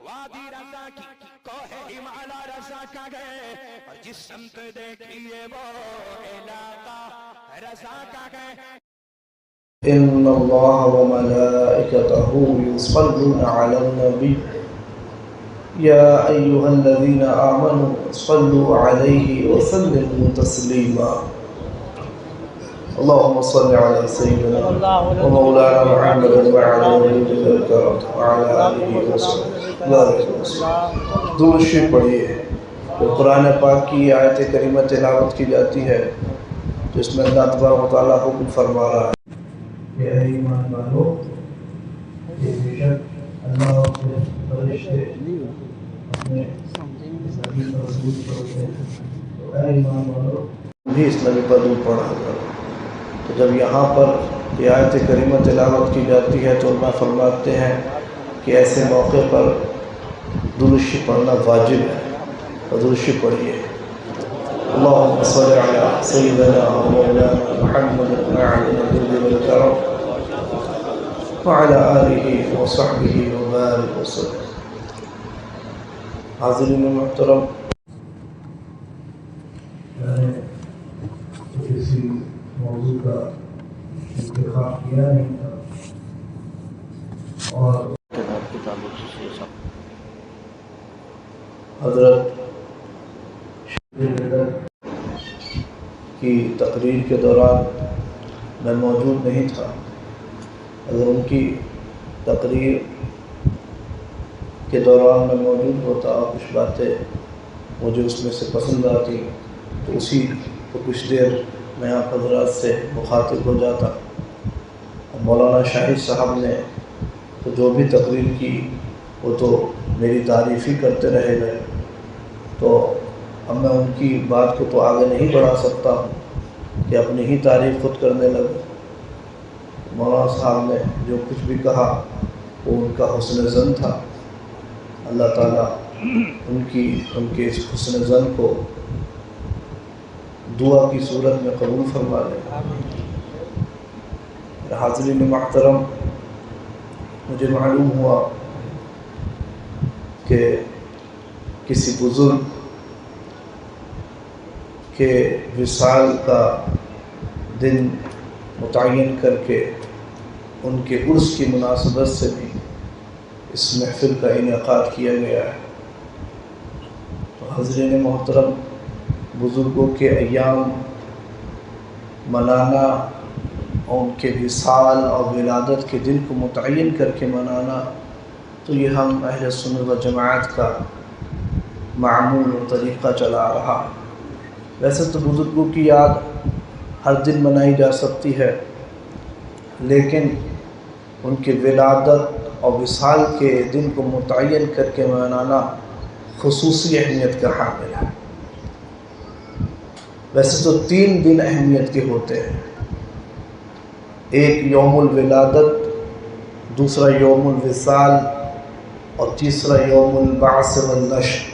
وادی رضا کی کوہ ہمالا رضا کا گئے، اور جس سمت دیکھیے وہ علاقہ رضا کا گئے۔ ان اللہ وملائکتہ یصلون علی النبی یا ایہا الذین آمنوا صلوا علیہ وسلموا تسلیما۔ اللهم صل على سيدنا ومولانا محمد وعلى نبيك الكرام وعلى آله وصحبه وسلم۔ درود شریف پڑھیے۔ جب قرآن پاک کی آیت کریمہ تلاوت کی جاتی ہے تو اس میں اللہ تبارک و تعالیٰ حکم فرما رہا ہے کہ اے ایمان والو، بے شک اللہ اور فرشتے اپنے نبی پر درود پڑھتے ہیں، تو اے ایمان والو بھی اس نبی پر درود پڑھا کرو۔ تو جب یہاں پر یہ آیت کریمہ تلاوت کی جاتی ہے تو علماء فرماتے ہیں کہ ایسے موقع پر درود شریف پڑھنا واجب ہے، اور درود شریف پڑھیے۔ اللهم صل على سيدنا ومولانا محمد وعلى نبيك الكرام وعلى آله وصحبه وبارك وسلم۔ حاضرین محترم، میں نے کسی موضوع کا انتخاب کیا نہیں تھا، اور حضرت کی تقریر کے دوران میں موجود نہیں تھا۔ اگر ان کی تقریر کے دوران میں موجود ہوتا اور کچھ باتیں مجھے اس میں سے پسند آتی تو اسی کو کچھ دیر میں آپ حضرات سے مخاطب ہو جاتا۔ مولانا شاہد صاحب نے تو جو بھی تقریر کی وہ تو میری تعریف ہی کرتے رہے گئے، تو اب میں ان کی بات کو تو آگے نہیں بڑھا سکتا ہوں کہ اپنی ہی تعریف خود کرنے لگے۔ مولانا صاحب نے جو کچھ بھی کہا وہ ان کا حسن ظن تھا۔ اللہ تعالیٰ ان کے اس حسن ظن کو دعا کی صورت میں قبول فرما لے۔ حاضرین محترم، مجھے معلوم ہوا کہ کسی بزرگ کے وصال کا دن متعین کر کے ان کے عرس کی مناسبت سے بھی اس محفل کا انعقاد کیا گیا ہے۔ تو حاضرین محترم، بزرگوں کے ایام منانا اور ان کے وصال اور ولادت کے دن کو متعین کر کے منانا، تو یہ ہم اہل سنت و جماعت کا معمول و طریقہ چلا رہا۔ ویسے تو بزرگوں کی یاد ہر دن منائی جا سکتی ہے، لیکن ان کے ولادت اور وصال کے دن کو متعین کر کے منانا خصوصی اہمیت کا حامل ہے۔ ویسے تو 3 دن اہمیت کے ہوتے ہیں، ایک یوم الولادت، دوسرا یوم الوصال، اور تیسرا یوم البعث والنشر۔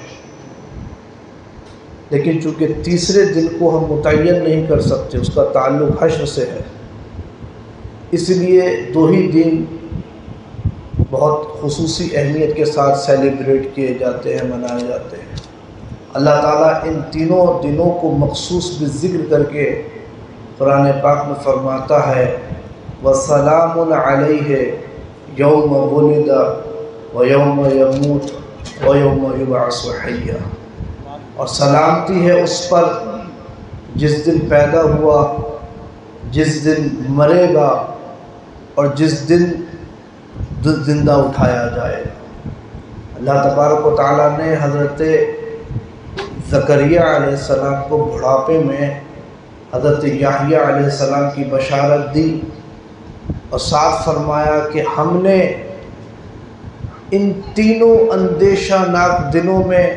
لیکن چونکہ تیسرے دن کو ہم متعین نہیں کر سکتے، اس کا تعلق حشر سے ہے، اس لیے 2 ہی دن بہت خصوصی اہمیت کے ساتھ سیلیبریٹ کیے جاتے ہیں، منائے جاتے ہیں۔ اللہ تعالیٰ ان تینوں دنوں کو مخصوص بالذکر کر کے قرآن پاک میں فرماتا ہے وَسَلَامٌ عَلَيْهِ يَوْمَ وُلِدَ وَيَوْمَ يَمُوتُ وَيَوْمَ يُبْعَثُ حَيًّا، اور سلامتی ہے اس پر جس دن پیدا ہوا، جس دن مرے گا، اور جس دن زندہ اٹھایا جائے گا۔ اللہ تبارک و تعالیٰ نے حضرت زکریا علیہ السلام کو بڑھاپے میں حضرت یحییٰ علیہ السلام کی بشارت دی، اور ساتھ فرمایا کہ ہم نے ان تینوں اندیشہ ناک دنوں میں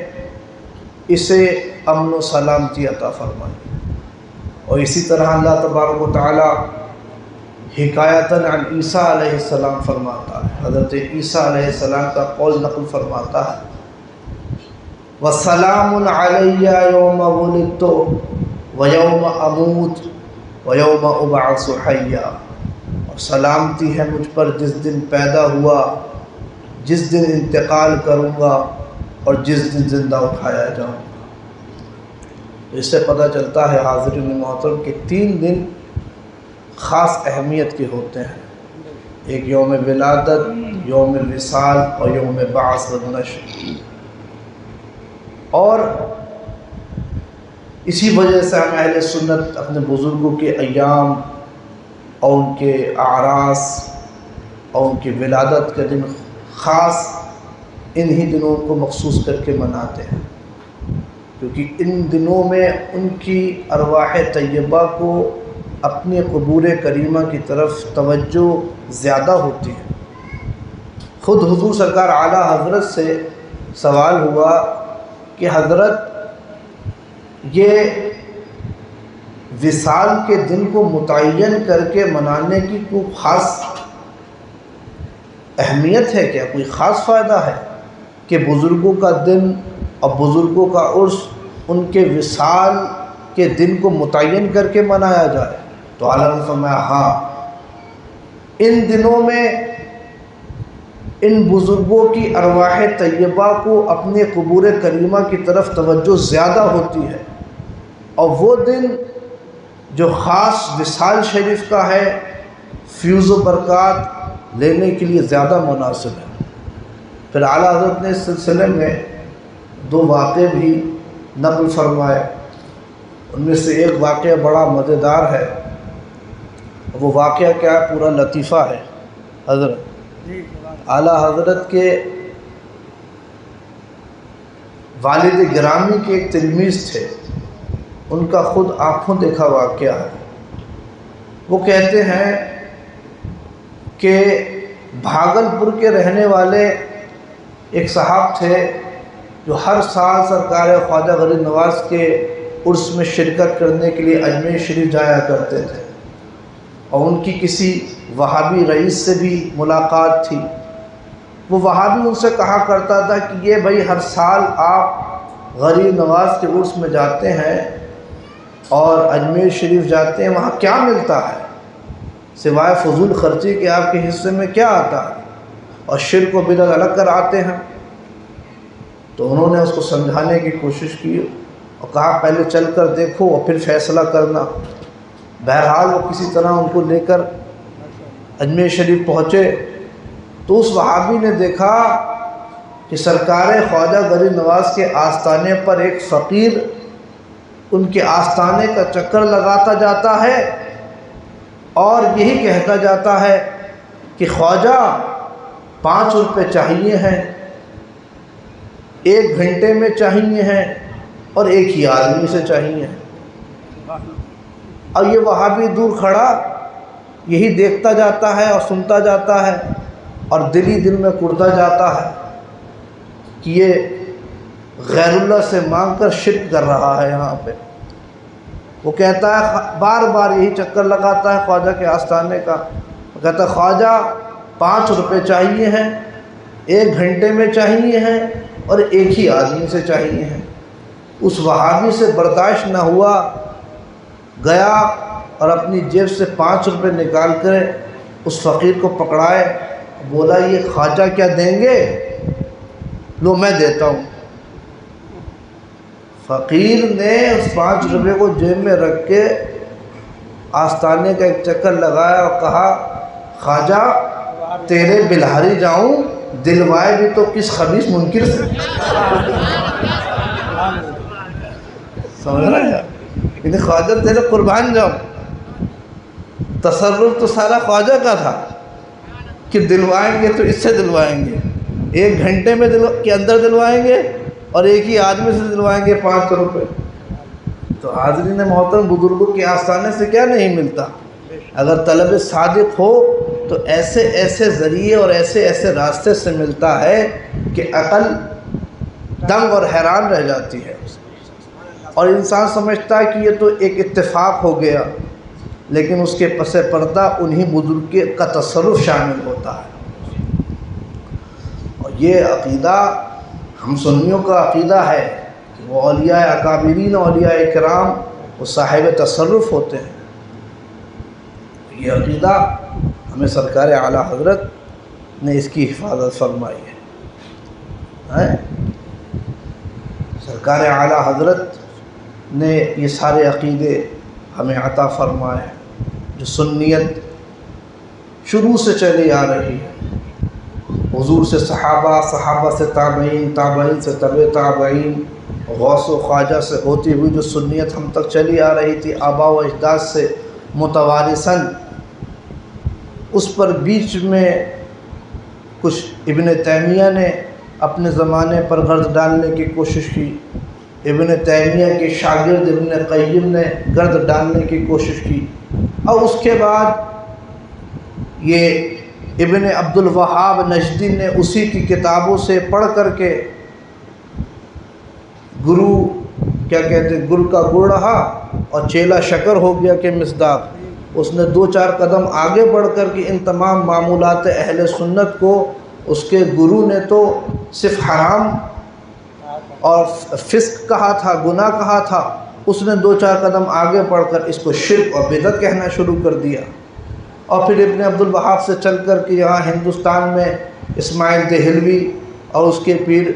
اسے امن و سلامتی عطا فرمائی۔ اور اسی طرح اللہ تبارک و تعالی حکایتاً عن عیسیٰ علیہ السلام فرماتا ہے، حضرت عیسیٰ علیہ السلام کا قول نقل فرماتا ہے وَسَلَامٌ عَلَيَّ يَوْمَ وُلِدتُّ وَيَوْمَ أَمُوتُ وَيَوْمَ أُبْعَثُ حَيًّا، اور سلامتی ہے مجھ پر جس دن پیدا ہوا، جس دن انتقال کروں گا اور جس دن زندہ اٹھایا جاؤں گا۔ اس سے پتہ چلتا ہے حاضرین محترم کہ 3 دن خاص اہمیت کے ہوتے ہیں، ایک یوم ولادت، یوم وصال اور یوم بعث و نشر۔ اور اسی وجہ سے ہم اہل سنت اپنے بزرگوں کے ایام اور ان کے اعراس اور ان کی ولادت کے دن خاص انہی دنوں کو مخصوص کر کے مناتے ہیں، کیونکہ ان دنوں میں ان کی ارواح طیبہ کو اپنے قبور کریمہ کی طرف توجہ زیادہ ہوتی ہے۔ خود حضور سرکار اعلیٰ حضرت سے سوال ہوا کہ حضرت یہ وصال کے دن کو متعین کر کے منانے کی کوئی خاص اہمیت ہے کیا، کوئی خاص فائدہ ہے کہ بزرگوں کا دن اور بزرگوں کا عرس ان کے وصال کے دن کو متعین کر کے منایا جائے؟ تو اعلیٰ نے فرمایا ہاں، ان دنوں میں ان بزرگوں کی ارواح طیبہ کو اپنے قبور کریمہ کی طرف توجہ زیادہ ہوتی ہے، اور وہ دن جو خاص وصال شریف کا ہے فیوز و برکات لینے کے لیے زیادہ مناسب ہے۔ پھر اعلیٰ حضرت نے اس سلسلے میں 2 واقعے بھی نقل فرمائے، ان میں سے ایک واقعہ بڑا مزیدار ہے، وہ واقعہ کیا ہے، پورا لطیفہ ہے۔ حضرت اعلیٰ حضرت کے والد گرامی کے ایک تلمیذ تھے، ان کا خود آنکھوں دیکھا واقعہ ہے۔ وہ کہتے ہیں کہ بھاگلپور کے رہنے والے ایک صاحب تھے جو ہر سال سرکار خواجہ غریب نواز کے عرس میں شرکت کرنے کے لیے اجمیر شریف جایا کرتے تھے، اور ان کی کسی وہابی رئیس سے بھی ملاقات تھی۔ وہ وہابی ان سے کہا کرتا تھا کہ یہ بھائی ہر سال آپ غریب نواز کے عرس میں جاتے ہیں اور اجمیر شریف جاتے ہیں، وہاں کیا ملتا ہے سوائے فضول خرچی کے؟ آپ کے حصے میں کیا آتا ہے؟ اور شرک و بدعت الگ کر آتے ہیں۔ تو انہوں نے اس کو سمجھانے کی کوشش کی اور کہا پہلے چل کر دیکھو اور پھر فیصلہ کرنا۔ بہرحال وہ کسی طرح ان کو لے کر اجمیر شریف پہنچے، تو اس وہابی نے دیکھا کہ سرکار خواجہ غریب نواز کے آستانے پر ایک فقیر ان کے آستانے کا چکر لگاتا جاتا ہے اور یہی کہتا جاتا ہے کہ خواجہ 5 روپے چاہیے ہیں، 1 گھنٹے میں چاہیے ہیں اور ایک ہی آدمی سے چاہیے ہیں۔ اور یہ وہابی دور کھڑا یہی دیکھتا جاتا ہے اور سنتا جاتا ہے، اور دل ہی دل میں کڑتا جاتا ہے کہ یہ غیر اللہ سے مانگ کر شرک کر رہا ہے یہاں پہ۔ وہ کہتا ہے بار بار یہی چکر لگاتا ہے خواجہ کے آستانے کا، وہ کہتا ہے خواجہ 5 روپے چاہیے ہیں، 1 گھنٹے میں چاہیے ہیں اور ایک ہی آدمی سے چاہیے ہیں۔ اس وہابی سے برداشت نہ ہوا، گیا اور اپنی جیب سے 5 روپے نکال کر اس فقیر کو پکڑائے، بولا یہ خواجہ کیا دیں گے؟ لو میں دیتا ہوں۔ فقیر نے اس 5 روپے کو جیب میں رکھ کے آستانے کا ایک چکر لگایا اور کہا خواجہ تیرے بلہاری جاؤں، دلوائے بھی تو کس خبیث منکر سے۔ سمجھ رہے ہیں؟ یعنی خواجہ تیرے قربان جاؤں، تصرف تو سارا خواجہ کا تھا کہ دلوائیں گے تو اس سے دلوائیں گے، 1 گھنٹے میں کے اندر دلوائیں گے اور ایک ہی آدمی سے دلوائیں گے 5 روپے۔ تو حاضرین محترم، بزرگوں کے آستانے سے کیا نہیں ملتا؟ اگر طلب صادق ہو تو ایسے ایسے ذریعے اور ایسے ایسے راستے سے ملتا ہے کہ عقل دنگ اور حیران رہ جاتی ہے، اور انسان سمجھتا ہے کہ یہ تو ایک اتفاق ہو گیا، لیکن اس کے پس پردہ انہی بزرگ کا تصرف شامل ہوتا ہے۔ اور یہ عقیدہ ہم سنیوں کا عقیدہ ہے کہ وہ اولیاء اکابرین اولیاء کرام وہ صاحب تصرف ہوتے ہیں۔ یہ عقیدہ ہمیں سرکار اعلیٰ حضرت نے اس کی حفاظت فرمائی ہے۔ سرکار اعلیٰ حضرت نے یہ سارے عقیدے ہمیں عطا فرمائے جو سنیت شروع سے چلی آ رہی ہے، حضور سے صحابہ، صحابہ سے تابعین، تابعین سے تبع تابعین، غوث و خواجہ سے ہوتی ہوئی جو سنیت ہم تک چلی آ رہی تھی آباء و اجداد سے متوارثاً، اس پر بیچ میں کچھ ابن تیمیہ نے اپنے زمانے پر گرد ڈالنے کی کوشش کی، ابن تیمیہ کے شاگرد ابن قیم نے گرد ڈالنے کی کوشش کی، اور اس کے بعد یہ ابن عبد الوہاب نجدی نے اسی کی کتابوں سے پڑھ کر کے گرو کیا کہتے ہیں، گل کا گڑ رہا اور چیلا شکر ہو گیا کہ مصداق، اس نے 2-4 قدم آگے بڑھ کر کے ان تمام معمولات اہل سنت کو اس کے گرو نے تو صرف حرام اور فسق کہا تھا، گناہ کہا تھا، اس نے 2-4 قدم آگے بڑھ کر اس کو شرک اور بدعت کہنا شروع کر دیا۔ اور پھر ابن عبد الوہاب سے چل کر کے یہاں ہندوستان میں اسماعیل دہلوی اور اس کے پیر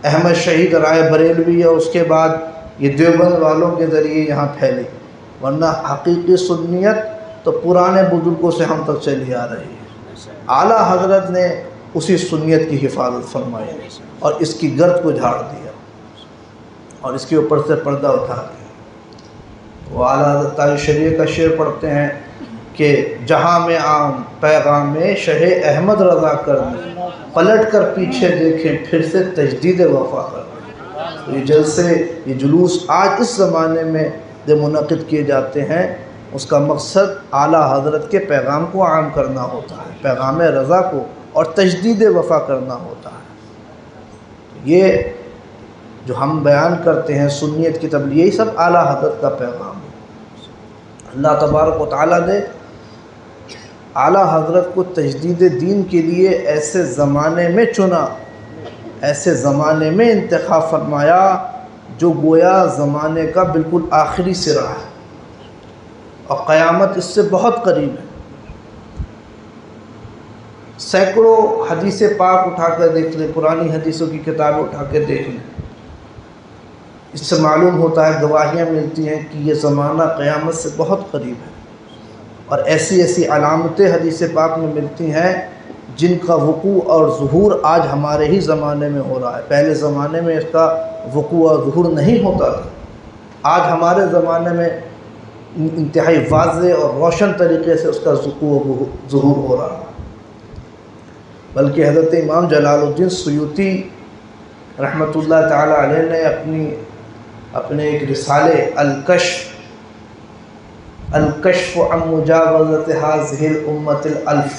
احمد شہید رائے بریلوی، اور اس کے بعد یہ دیوبند والوں کے ذریعے یہاں پھیلی، ورنہ حقیقی سنیت تو پرانے بزرگوں سے ہم تک چلی آ رہی ہے۔ اعلیٰ حضرت نے اسی سنیت کی حفاظت فرمائی اور اس کی گرد کو جھاڑ دیا اور اس کے اوپر سے پردہ اٹھا دیا۔ وہ اعلیٰ حضرت تاج شریعہ کا شعر پڑھتے ہیں کہ جہاں میں عام پیغام میں شہ احمد رضا کر دیں، پلٹ کر پیچھے دیکھیں پھر سے تجدید وفا کر دیں۔ یہ جلسے، یہ جلوس آج اس زمانے میں جو منعقد کیے جاتے ہیں، اس کا مقصد اعلیٰ حضرت کے پیغام کو عام کرنا ہوتا ہے، پیغام رضا کو اور تجدید وفا کرنا ہوتا ہے۔ یہ جو ہم بیان کرتے ہیں سنیت کی تبلیغ، یہ سب اعلیٰ حضرت کا پیغام ہے۔ اللہ تبارک و تعالیٰ نے اعلیٰ حضرت کو تجدید دین کے لیے ایسے زمانے میں چنا، ایسے زمانے میں انتخاب فرمایا جو گویا زمانے کا بالکل آخری سرا ہے اور قیامت اس سے بہت قریب ہے۔ سینکڑوں حدیث پاک اٹھا کر دیکھ لیں، پرانی حدیثوں کی کتابیں اٹھا کے دیکھ لیں، اس سے معلوم ہوتا ہے، گواہیاں ملتی ہیں کہ یہ زمانہ قیامت سے بہت قریب ہے، اور ایسی ایسی علامتیں حدیث پاک میں ملتی ہیں جن کا وقوع اور ظہور آج ہمارے ہی زمانے میں ہو رہا ہے۔ پہلے زمانے میں اس کا وقوع اور ظہور نہیں ہوتا تھا، آج ہمارے زمانے میں انتہائی واضح اور روشن طریقے سے اس کا وقوع و ظہور ہو رہا ہے۔ بلکہ حضرت امام جلال الدین سیوطی رحمۃ اللہ تعالی علیہ نے اپنے ایک رسالے الکشف عن مجاوزت هذه الامة الالف،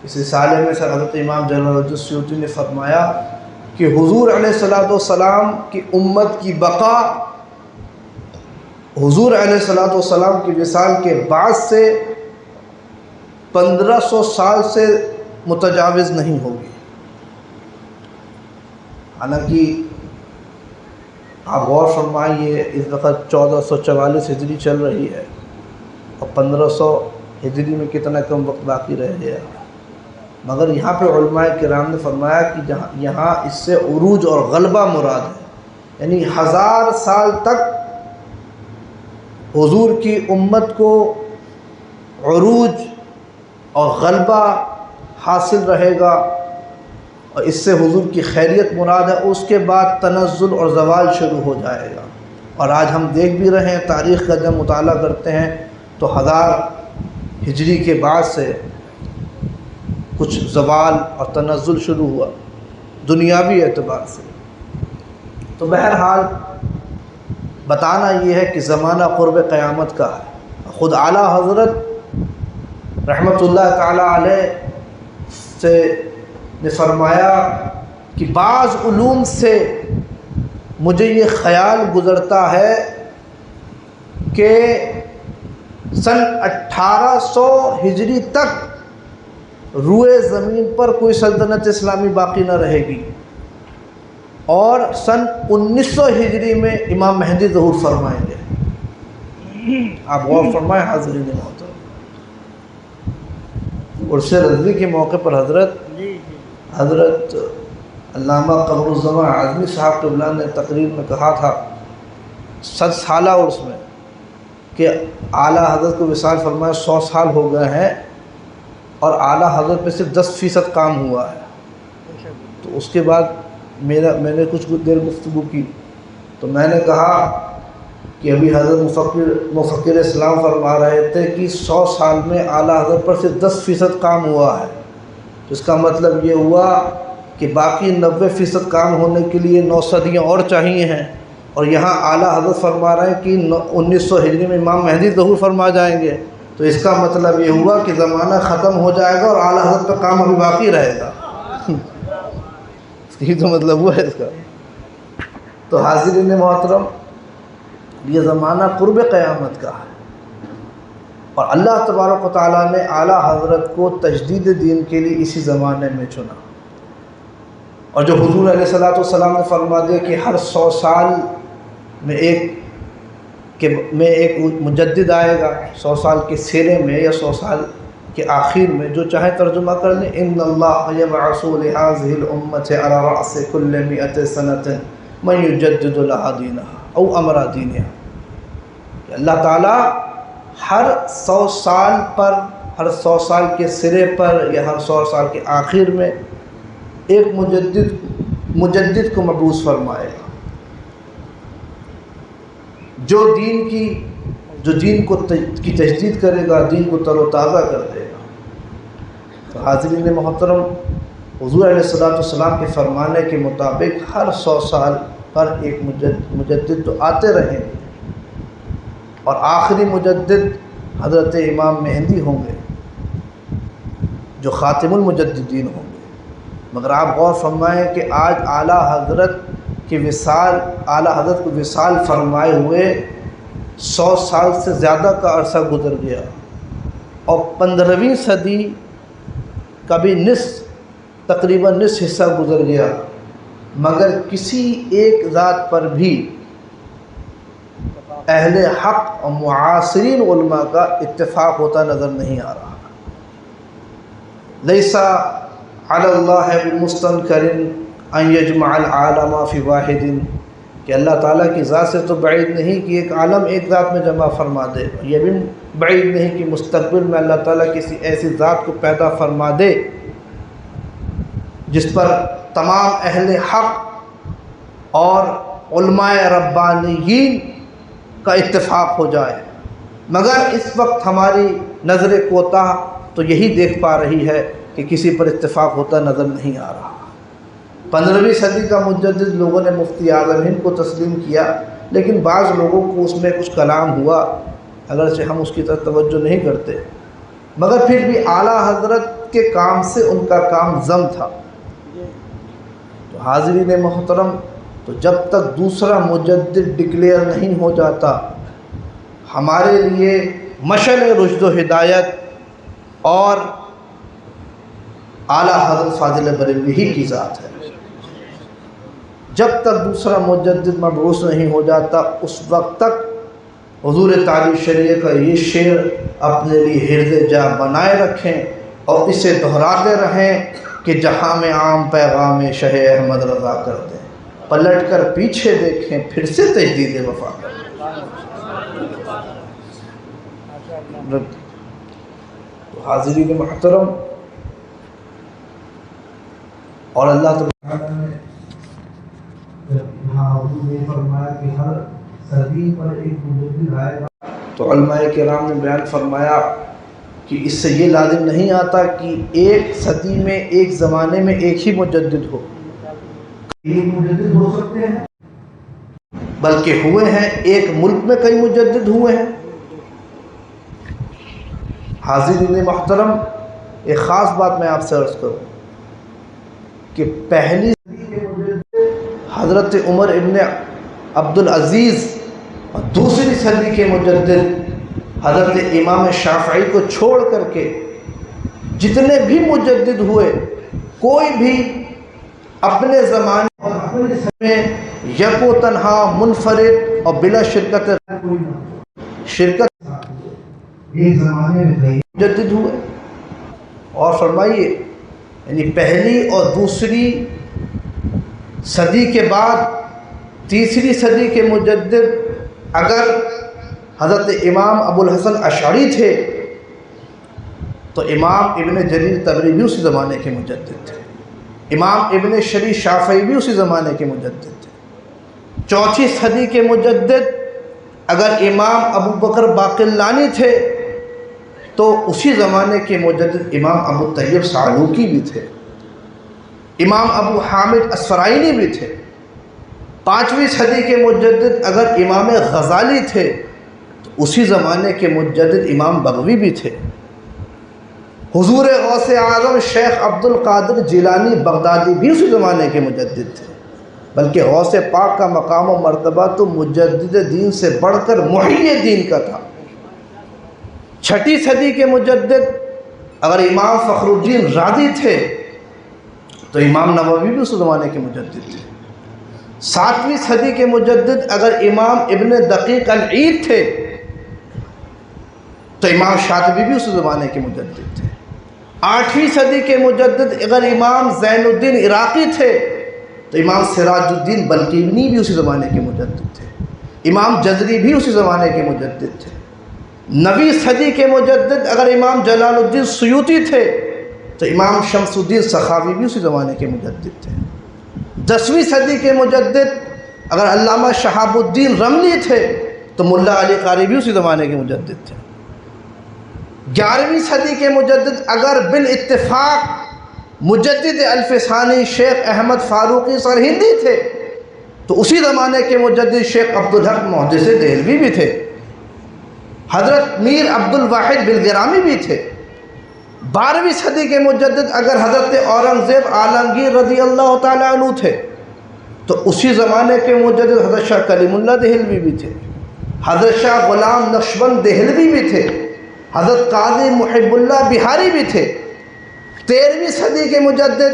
اس رسالے میں حضرت امام جلال الدین سیوطی نے فرمایا کہ حضور علیہ الصلوۃ والسلام کی امت کی بقا حضور علیہ الصلوۃ والسلام کی وصال کے بعد سے 1500 سال سے متجاوز نہیں ہوگی۔ حالانکہ آپ غور فرمائیے، اس وقت 1444 ہجری چل رہی ہے اور 1500 ہجری میں کتنا کم وقت باقی رہ گیا، مگر یہاں پہ علماء کرام نے فرمایا کہ یہاں اس سے عروج اور غلبہ مراد ہے، یعنی 1000 سال تک حضور کی امت کو عروج اور غلبہ حاصل رہے گا، اور اس سے حضور کی خیریت مراد ہے۔ اس کے بعد تنزل اور زوال شروع ہو جائے گا، اور آج ہم دیکھ بھی رہے ہیں، تاریخ کا جب مطالعہ کرتے ہیں تو 1000 ہجری کے بعد سے کچھ زوال اور تنزل شروع ہوا دنیاوی اعتبار سے۔ تو بہرحال بتانا یہ ہے کہ زمانہ قرب قیامت کا ہے۔ خود اعلیٰ حضرت رحمۃ اللہ تعالی علیہ سے نے فرمایا کہ بعض علوم سے مجھے یہ خیال گزرتا ہے کہ سن 1800 ہجری تک روئے زمین پر کوئی سلطنت اسلامی باقی نہ رہے گی، اور سن 1900 ہجری میں امام مہدی ظہور فرمائیں گے۔ آپ غور فرمائیں حاضرین محترم، عرس رضوی کے موقع پر حضرت علامہ قمر الزمان اعظمی صاحب قبلہ نے تقریر میں کہا تھا 100 سالہ عرس میں کہ اعلیٰ حضرت کو وصال فرمایا 100 سال ہو گئے ہیں اور اعلیٰ حضرت میں صرف 10% کام ہوا ہے۔ تو اس کے بعد میں نے کچھ دیر گفتگو کی تو میں نے کہا کہ ابھی حضرت مفکر اسلام فرما رہے تھے کہ 100 سال میں اعلیٰ حضرت پر صرف 10% کام ہوا ہے، تو اس کا مطلب یہ ہوا کہ باقی 90% کام ہونے کے لیے 9 صدیاں اور چاہیے ہیں، اور یہاں اعلیٰ حضرت فرما رہے ہیں کہ 1900 ہجری میں امام مہدی ظہور فرما جائیں گے، تو اس کا مطلب یہ ہوا کہ زمانہ ختم ہو جائے گا اور اعلیٰ حضرت کا کام ابھی باقی رہے گا۔ یہ تو مطلب ہوا ہے اس کا۔ تو حاضرین محترم، یہ زمانہ قرب قیامت کا ہے، اور اللہ تبارک و تعالیٰ نے اعلیٰ حضرت کو تجدید دین کے لیے اسی زمانے میں چنا، اور جو حضور علیہ السلام نے فرما دیا کہ ہر 100 سال میں ایک مجدد آئے گا، 100 سال کے سیرے میں یا 100 سال کے آخر میں، جو چاہے ترجمہ کر لیں، ان اللہ یبعث لہذہ الامۃ علی رأس کل 100 سنۃ من یجدد لہا دینہا او امر دینہا، کہ اللہ تعالیٰ ہر 100 سال پر، ہر 100 سال کے سرے پر یا ہر 100 سال کے آخر میں ایک مجدد کو مبعوث فرمائے گا، جو دین کی تجدید کرے گا، دین کو تر و تازہ کر دے گا۔ تو حاضرین محترم، حضور علیہ السلام کے فرمانے کے مطابق ہر 100 سال پر ایک مجدد تو آتے رہیں گے، اور آخری مجدد حضرت امام مہدی ہوں گے جو خاتم المجددین ہوں گے۔ مگر آپ غور فرمائیں کہ آج اعلیٰ حضرت کو وصال فرمائے ہوئے 100 سال سے زیادہ کا عرصہ گزر گیا، اور 15ویں صدی کا بھی تقریباً نصف حصہ گزر گیا، مگر کسی ایک ذات پر بھی اہل حق اور معاصرین علماء کا اتفاق ہوتا نظر نہیں آ رہا۔ لیسا علی اللہ بمستنکر ان یجمع العالم فی واحد، کہ اللہ تعالیٰ کی ذات سے تو بعید نہیں کہ ایک عالم ایک ذات میں جمع فرما دے، یہ بھی بعید نہیں کہ مستقبل میں اللہ تعالیٰ کسی ایسی ذات کو پیدا فرما دے جس پر تمام اہل حق اور علماء ربانیین کا اتفاق ہو جائے، مگر اس وقت ہماری نظر کوتاہ تو یہی دیکھ پا رہی ہے کہ کسی پر اتفاق ہوتا نظر نہیں آ رہا۔ 15ویں صدی کا مجدد لوگوں نے مفتی اعظم ہند کو تسلیم کیا، لیکن بعض لوگوں کو اس میں کچھ کلام ہوا، اگرچہ ہم اس کی طرف توجہ نہیں کرتے، مگر پھر بھی اعلیٰ حضرت کے کام سے ان کا کام ضم تھا۔ تو حاضرین محترم، تو جب تک دوسرا مجدد ڈکلیئر نہیں ہو جاتا، ہمارے لیے مشعل رشد و ہدایت اور اعلیٰ حضرت فاضل بریلوی ہی کی ذات ہے۔ جب تک دوسرا مجدد مبعوث نہیں ہو جاتا، اس وقت تک حضور تعلیم شریعہ کا یہ شعر اپنے لیے حرز جا بنائے رکھیں اور اسے دہراتے رہیں کہ جہاں میں عام پیغام شہ احمد رضا کر دیں، پلٹ کر پیچھے دیکھیں پھر سے تجدید وفا کر دیں۔ تو حاضرین محترم، اور اللہ تعالیٰ نے فرمایا کہ ہر صدی پر ایک مجدد آئے گا، تو علماء کرام نے بیان فرمایا کہ اس سے یہ لازم نہیں آتا کہ ایک صدی میں ایک زمانے میں ایک ہی مجدد ہو، ایک مجدد ہو سکتے ہیں، بلکہ ہوئے ہیں ایک ملک میں کئی مجدد ہوئے ہیں۔ حاضرین محترم، ایک خاص بات میں آپ سے عرض کروں کہ پہلی صدی کے مجدد حضرت عمر ابن عبدالعزیز اور دوسری صدی کے مجدد حضرت امام شافعی کو چھوڑ کر کے جتنے بھی مجدد ہوئے، کوئی بھی اپنے زمانے اور اپنے میں یک و تنہا منفرد اور بلا شرکت ایک زمانے میں کئی مجدد ہوئے۔ اور فرمائیے، یعنی پہلی اور دوسری صدی کے بعد تیسری صدی کے مجدد اگر حضرت امام ابو الحسن اشعری تھے تو امام ابن جریر طبری بھی اسی زمانے کے مجدد تھے، امام ابن شریح شافعی بھی اسی زمانے کے مجدد تھے۔ چوتھی صدی کے مجدد اگر امام ابو بکر باقلانی تھے تو اسی زمانے کے مجدد امام ابو طیب سالوکی بھی تھے، امام ابو حامد اسفرائینی بھی تھے۔ پانچویں صدی کے مجدد اگر امام غزالی تھے تو اسی زمانے کے مجدد امام بغوی بھی تھے۔ حضور غوث اعظم شیخ عبد القادر جیلانی بغدادی بھی اسی زمانے کے مجدد تھے، بلکہ غوث پاک کا مقام و مرتبہ تو مجدد دین سے بڑھ کر محیی دین کا تھا۔ چھٹی صدی کے مجدد اگر امام فخر الدین رازی تھے تو امام نووی بھی اس زمانے کے مجدد تھے۔ ساتویں صدی کے مجدد اگر امام ابن دقیق العید تھے تو امام شاطبی بھی اس زمانے کے مجدد تھے۔ آٹھویں صدی کے مجدد اگر امام زین الدین عراقی تھے تو امام سراج الدین بلقینی بھی اسی زمانے کے مجدد تھے، امام جزری بھی اسی زمانے کے مجدد تھے۔ نویں صدی کے مجدد اگر امام جلال الدین سیوطی تھے تو امام شمس الدین سخاوی بھی اسی زمانے کے مجدد تھے۔ دسویں صدی کے مجدد اگر علامہ شہاب الدین رملی تھے تو ملا علی قاری بھی اسی زمانے کے مجدد تھے۔ گیارہویں صدی کے مجدد اگر بالاتفاق مجدد الف ثانی شیخ احمد فاروقی سرہندی تھے تو اسی زمانے کے مجدد شیخ عبدالحق محدث دہلوی بھی تھے، حضرت میر عبد الواحد بلگرامی بھی تھے۔ 12ویں صدی کے مجدد اگر حضرت اورنگزیب عالمگیر رضی اللہ تعالیٰ عنہ تھے تو اسی زمانے کے مجدد حضرت شاہ کلیم اللہ دہلوی بھی تھے، حضرت شاہ غلام نقشبند دہلوی بھی تھے، حضرت قاضی محب اللہ بہاری بھی تھے۔ 13ویں صدی کے مجدد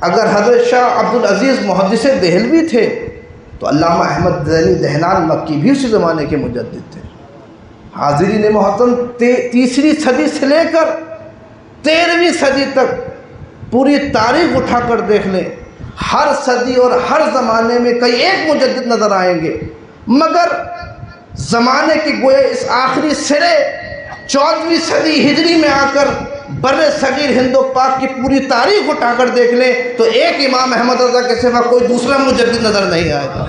اگر حضرت شاہ عبدالعزیز محدث دہلوی تھے تو علامہ احمد زینی دہنان مکی بھی اسی زمانے کے مجدد تھے۔ حاضرین محترم، تیسری صدی سے لے کر 13ویں صدی تک پوری تاریخ اٹھا کر دیکھ لیں، ہر صدی اور ہر زمانے میں کئی ایک مجدد نظر آئیں گے، مگر زمانے کی گویا اس آخری سرے 14ویں صدی ہجری میں آ کر بر صغیر ہند و پاک کی پوری تاریخ اٹھا کر دیکھ لیں تو ایک امام احمد رضا کے سوا کوئی دوسرا مجدد نظر نہیں آئے گا،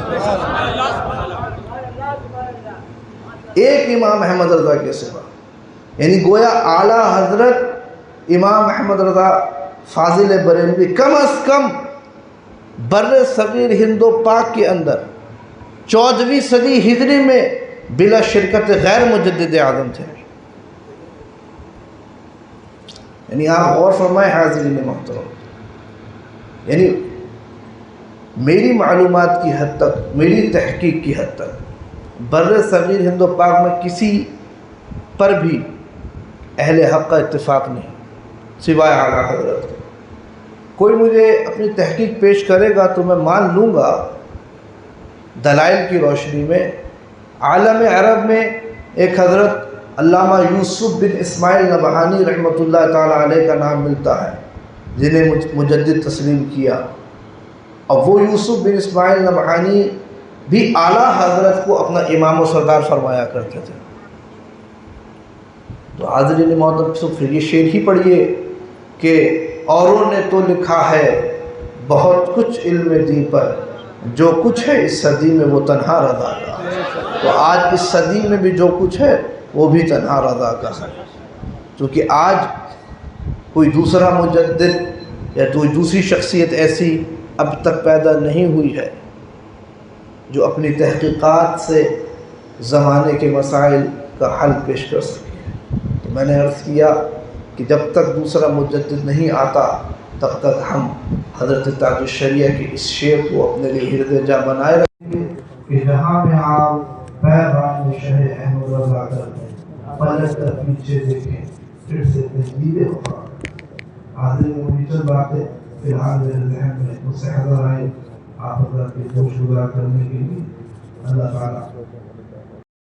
ایک امام احمد رضا کے سوا۔ یعنی گویا اعلیٰ حضرت امام احمد رضا فاضل بریلوی کم از کم بر صغیر ہند و پاک کے اندر 14ویں صدی ہجری میں بلا شرکت غیر مجدد اعظم تھے۔ یعنی آپ غور فرمائیں حاضرین محترم، یعنی میری معلومات کی حد تک، میری تحقیق کی حد تک بر صغیر ہند و پاک میں کسی پر بھی اہل حق کا اتفاق نہیں سوائے اعلیٰ حضرت کے۔ کوئی مجھے اپنی تحقیق پیش کرے گا تو میں مان لوں گا دلائل کی روشنی میں۔ عالم عرب میں ایک حضرت علامہ یوسف بن اسماعیل نبہانی رحمۃ اللہ تعالیٰ علیہ کا نام ملتا ہے جنہیں مجدد تسلیم کیا، اور وہ یوسف بن اسماعیل نبہانی بھی اعلیٰ حضرت کو اپنا امام و سردار فرمایا کرتے تھے۔ تو حاضرین محترم، پھر یہ شعر ہی پڑھیے کہ اوروں نے تو لکھا ہے بہت کچھ علم دین پر، جو کچھ ہے اس صدی میں وہ تنہا رضا کا۔ تو آج اس صدی میں بھی جو کچھ ہے وہ بھی تنہا رضا کا ہے، کیونکہ آج کوئی دوسرا مجدد یا کوئی دوسری شخصیت ایسی اب تک پیدا نہیں ہوئی ہے جو اپنی تحقیقات سے زمانے کے مسائل کا حل پیش کر سکے۔ تو میں نے عرض کیا کہ جب تک دوسرا مجدد نہیں آتا تب تک ہم حضرت تاج الشریعہ کے اس شعر کو اپنے لیے ہردے جا بنائے رکھیں گے کہ جہاں میں آپ پیغام شہ احمد رضا کر پلٹ کر پیچھے دیکھیں پھر سے تجدید وفا۔ حاضر میں چند باتیں فی الحال میرے ذہن میں اس سے حضر آئے آپ حضرات کے گوش گزار کرنے کے لیے۔ اللہ تعالیٰ